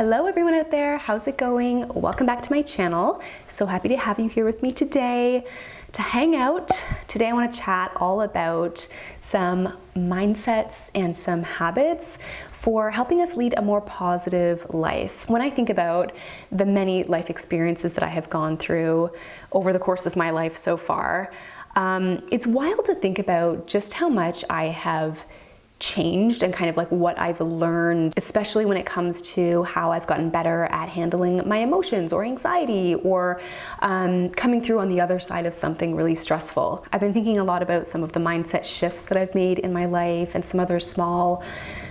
Hello everyone out there, how's it going? Welcome back to my channel. So happy to have you here with me today to hang out. Today I want to chat all about some mindsets and some habits for helping us lead a more positive life. When I think about the many life experiences that I have gone through over the course of my life so far, it's wild to think about just how much I have changed and kind of like what I've learned, especially when it comes to how I've gotten better at handling my emotions or anxiety or coming through on the other side of something really stressful. I've been thinking a lot about some of the mindset shifts that I've made in my life and some other small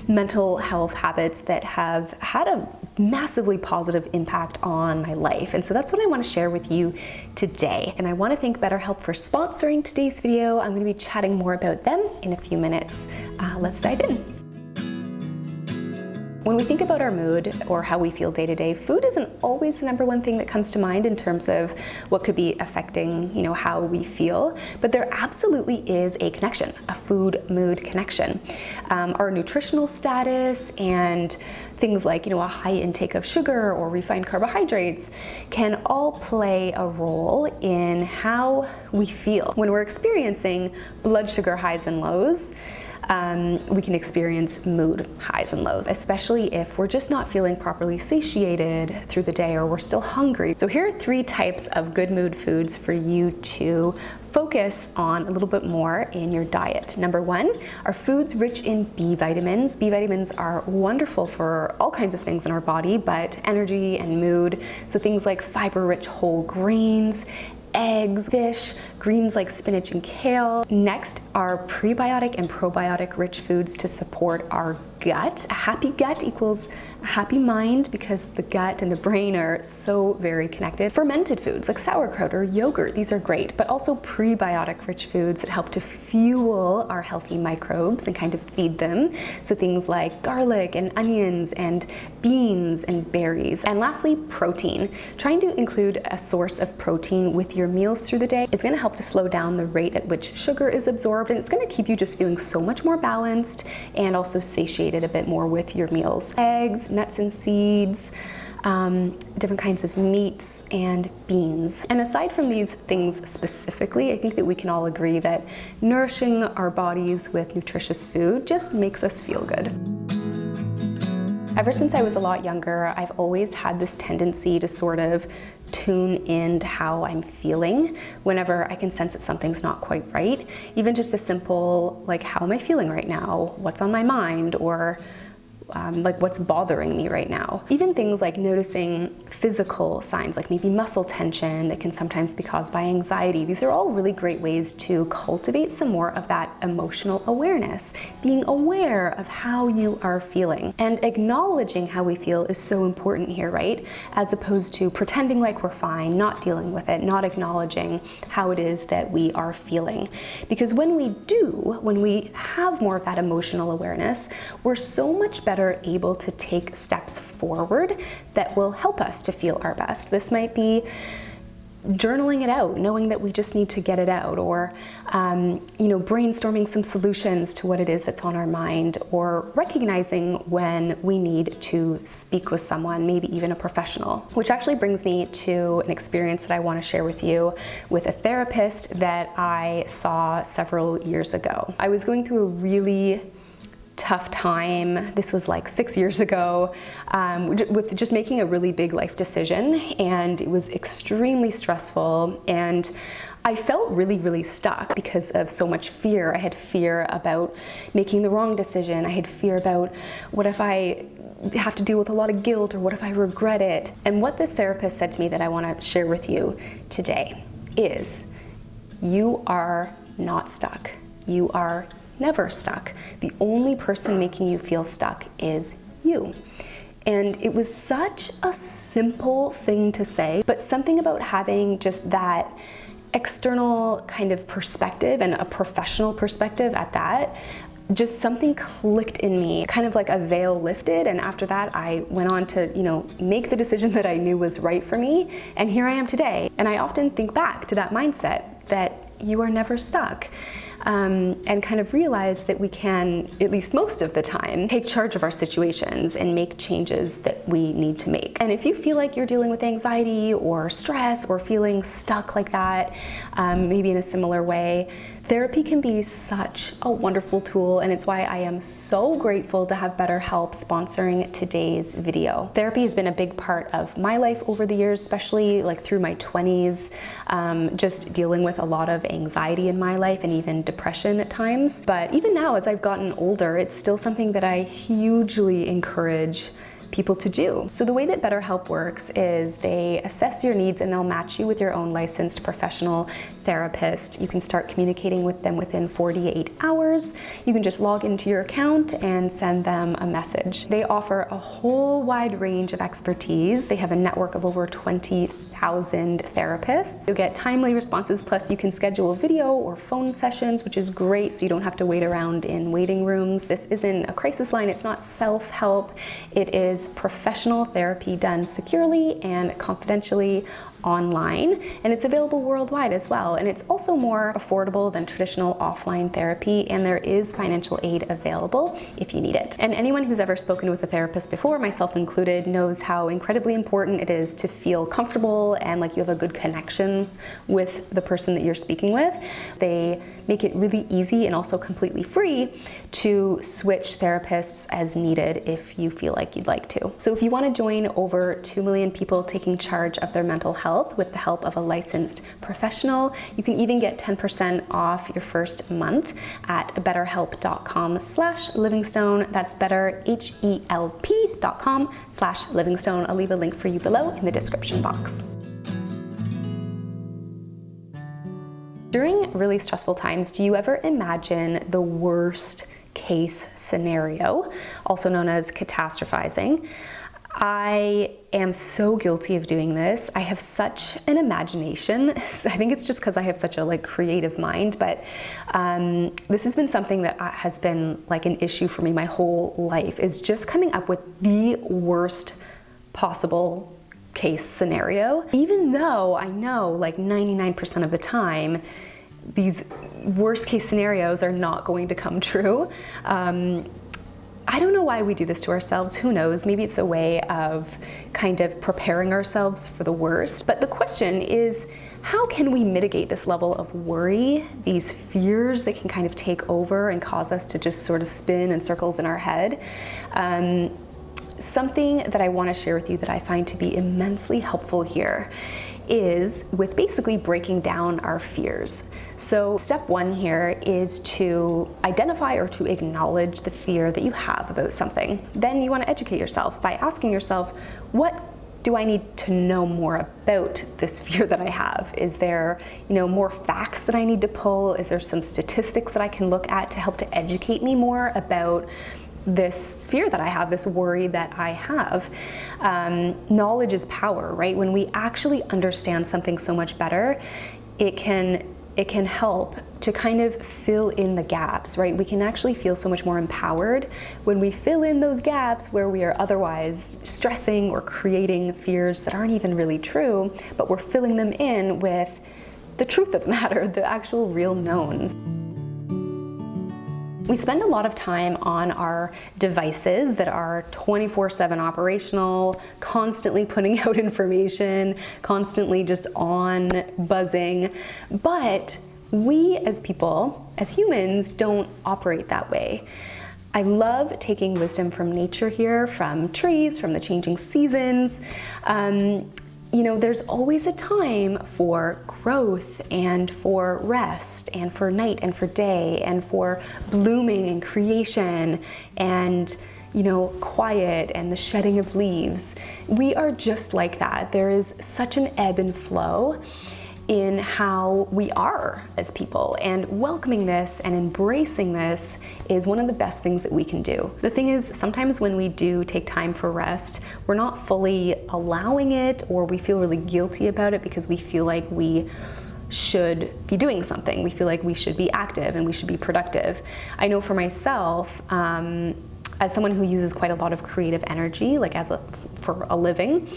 mental health habits that have had a massively positive impact on my life. And so that's what I want to share with you today. And I want to thank BetterHelp for sponsoring today's video. I'm going to be chatting more about them in a few minutes. Let's dive in. When we think about our mood or how we feel day to day, food isn't always the number one thing that comes to mind in terms of what could be affecting, how we feel, but there absolutely is a connection, a food-mood connection. Our nutritional status and things like, a high intake of sugar or refined carbohydrates can all play a role in how we feel. When we're experiencing blood sugar highs and lows, we can experience mood highs and lows, especially if we're just not feeling properly satiated through the day or we're still hungry. So here are 3 types of good mood foods for you to focus on a little bit more in your diet. Number 1 are foods rich in B vitamins. B vitamins are wonderful for all kinds of things in our body, but energy and mood. So things like fiber-rich whole grains, eggs, fish, greens like spinach and kale. Next are prebiotic and probiotic rich foods to support our gut. A happy gut equals a happy mind because the gut and the brain are so very connected. Fermented foods like sauerkraut or yogurt, these are great, but also prebiotic rich foods that help to fuel our healthy microbes and kind of feed them. So things like garlic and onions and beans and berries. And lastly, protein. Trying to include a source of protein with your meals through the day is going to help to slow down the rate at which sugar is absorbed, and it's going to keep you just feeling so much more balanced and also satiated a bit more with your meals. Eggs, nuts and seeds, different kinds of meats and beans. And aside from these things specifically, I think that we can all agree that nourishing our bodies with nutritious food just makes us feel good. Ever since I was a lot younger, I've always had this tendency to sort of tune in to how I'm feeling whenever I can sense that something's not quite right. Even just a simple, like, how am I feeling right now? What's on my mind? Or like, what's bothering me right now? Even things like noticing physical signs, like maybe muscle tension that can sometimes be caused by anxiety. These are all really great ways to cultivate some more of that emotional awareness, being aware of how you are feeling. And acknowledging how we feel is so important here, right? As opposed to pretending like we're fine, not dealing with it, not acknowledging how it is that we are feeling. Because when we have more of that emotional awareness, we're so much better able to take steps forward that will help us to feel our best. This might be journaling it out, knowing that we just need to get it out, or brainstorming some solutions to what it is that's on our mind, or recognizing when we need to speak with someone, maybe even a professional. Which actually brings me to an experience that I want to share with you with a therapist that I saw several years ago. I was going through a really tough time. This was like 6 years ago, with just making a really big life decision, and it was extremely stressful, and I felt really, really stuck because of so much fear. I had fear about making the wrong decision. I had fear about what if I have to deal with a lot of guilt, or what if I regret it? And what this therapist said to me that I want to share with you today is, you are not stuck. You are never stuck. The only person making you feel stuck is you. And it was such a simple thing to say, but something about having just that external kind of perspective, and a professional perspective at that, just something clicked in me, kind of like a veil lifted. And after that, I went on to, make the decision that I knew was right for me. And here I am today. And I often think back to that mindset that you are never stuck. and kind of realize that we can, at least most of the time, take charge of our situations and make changes that we need to make. And if you feel like you're dealing with anxiety or stress or feeling stuck like that, maybe in a similar way, therapy can be such a wonderful tool, and it's why I am so grateful to have BetterHelp sponsoring today's video. Therapy has been a big part of my life over the years, especially like through my 20s, just dealing with a lot of anxiety in my life and even depression at times. But even now, as I've gotten older, it's still something that I hugely encourage people to do. So the way that BetterHelp works is they assess your needs and they'll match you with your own licensed professional therapist. You can start communicating with them within 48 hours. You can just log into your account and send them a message. They offer a whole wide range of expertise. They have a network of over 20,000 therapists. You'll get timely responses, plus you can schedule video or phone sessions, which is great, so you don't have to wait around in waiting rooms. This isn't a crisis line, it's not self-help. It is professional therapy done securely and confidentially online, and it's available worldwide as well. And it's also more affordable than traditional offline therapy, and there is financial aid available if you need it. And anyone who's ever spoken with a therapist before, myself included, knows how incredibly important it is to feel comfortable and like you have a good connection with the person that you're speaking with. They make it really easy and also completely free to switch therapists as needed if you feel like you'd like to. So if you want to join over 2 million people taking charge of their mental health with the help of a licensed professional, you can even get 10% off your first month at betterhelp.com/Livingstone. That's betterhelp.com/Livingstone. I'll leave a link for you below in the description box. During really stressful times, do you ever imagine the worst case scenario, also known as catastrophizing? I am so guilty of doing this. I have such an imagination. I think it's just because I have such a creative mind, but this has been something that has been like an issue for me my whole life, is just coming up with the worst possible case scenario. Even though I know like 99% of the time, these worst case scenarios are not going to come true. I don't know why we do this to ourselves. Who knows? Maybe it's a way of kind of preparing ourselves for the worst. But the question is, how can we mitigate this level of worry, these fears that can kind of take over and cause us to just sort of spin in circles in our head? Something that I want to share with you that I find to be immensely helpful here is with basically breaking down our fears. So step one here is to identify or to acknowledge the fear that you have about something. Then you want to educate yourself by asking yourself, what do I need to know more about this fear that I have? Is there, more facts that I need to pull? Is there some statistics that I can look at to help to educate me more about this fear that I have, this worry that I have? Knowledge is power, right? When we actually understand something so much better, it can help to kind of fill in the gaps, right? We can actually feel so much more empowered when we fill in those gaps where we are otherwise stressing or creating fears that aren't even really true, but we're filling them in with the truth of the matter, the actual real knowns. We spend a lot of time on our devices that are 24/7 operational, constantly putting out information, constantly just on, buzzing. But we as people, as humans, don't operate that way. I love taking wisdom from nature here, from trees, from the changing seasons. There's always a time for growth and for rest and for night and for day and for blooming and creation and, quiet and the shedding of leaves. We are just like that. There is such an ebb and flow in how we are as people, and welcoming this and embracing this is one of the best things that we can do. The thing is, sometimes when we do take time for rest, we're not fully allowing it, or we feel really guilty about it because we feel like we should be doing something. We feel like we should be active and we should be productive. I know for myself, as someone who uses quite a lot of creative energy, for a living,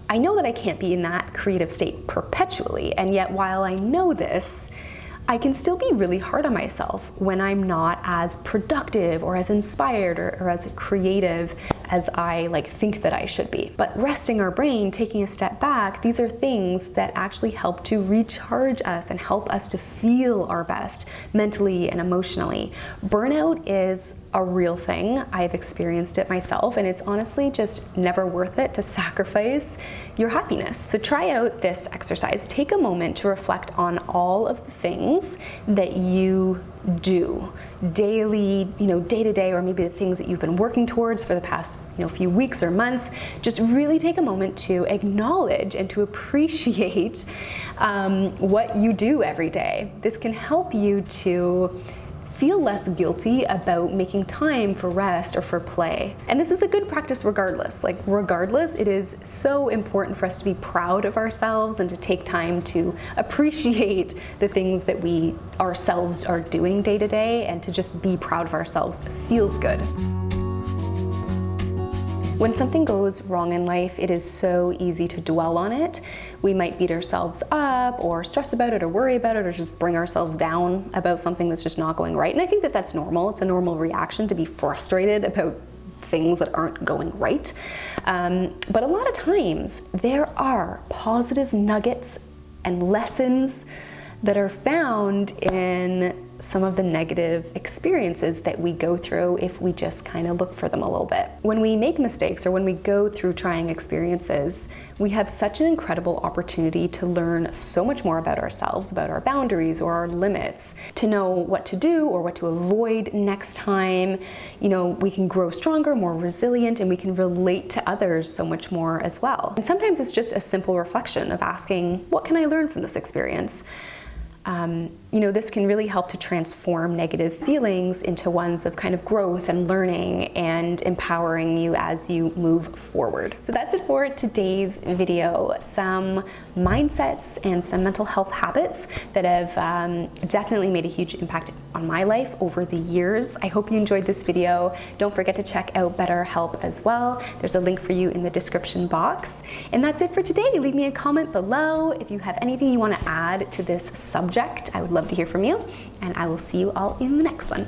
I know that I can't be in that creative state perpetually, and yet while I know this, I can still be really hard on myself when I'm not as productive or as inspired or as creative as I think that I should be. But resting our brain, taking a step back, these are things that actually help to recharge us and help us to feel our best mentally and emotionally. Burnout is a real thing. I've experienced it myself, and it's honestly just never worth it to sacrifice your happiness. So try out this exercise. Take a moment to reflect on all of the things that you do daily, day to day, or maybe the things that you've been working towards for the past, few weeks or months. Just really take a moment to acknowledge and to appreciate what you do every day. This can help you to feel less guilty about making time for rest or for play. And this is a good practice regardless. Regardless, it is so important for us to be proud of ourselves and to take time to appreciate the things that we ourselves are doing day to day, and to just be proud of ourselves feels good. When something goes wrong in life, it is so easy to dwell on it. We might beat ourselves up or stress about it or worry about it or just bring ourselves down about something that's just not going right. And I think that that's normal. It's a normal reaction to be frustrated about things that aren't going right. But a lot of times there are positive nuggets and lessons that are found in some of the negative experiences that we go through if we just kind of look for them a little bit. When we make mistakes or when we go through trying experiences, we have such an incredible opportunity to learn so much more about ourselves, about our boundaries or our limits, to know what to do or what to avoid next time. We can grow stronger, more resilient, and we can relate to others so much more as well. And sometimes it's just a simple reflection of asking, what can I learn from this experience? This can really help to transform negative feelings into ones of kind of growth and learning and empowering you as you move forward. So that's it for today's video. Some mindsets and some mental health habits that have definitely made a huge impact on my life over the years. I hope you enjoyed this video. Don't forget to check out BetterHelp as well. There's a link for you in the description box. And that's it for today. Leave me a comment below if you have anything you want to add to this subject. I would love to hear from you, and I will see you all in the next one.